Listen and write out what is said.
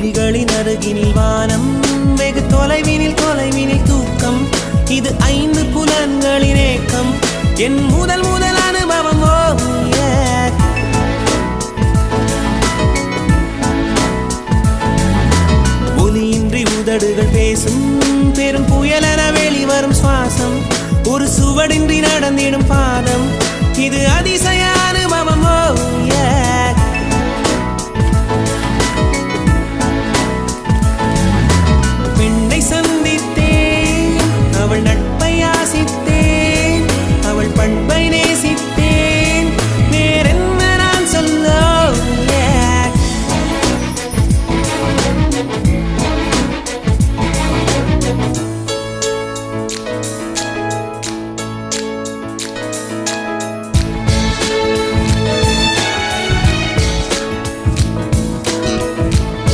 விழிகளின் அருகினில் வானம், வெகு தொலைவினில் தூக்கம். இது 5 புலன்களின் ஏக்கம், என் முதல் அனுபவம். ஒலியின்றி உதடுகள் பேசும், பெரும் புயலென வெளிவரும் சுவாசம். ஒரு சுவடின்றி நடந்திடும் பாதம், இது அதிசய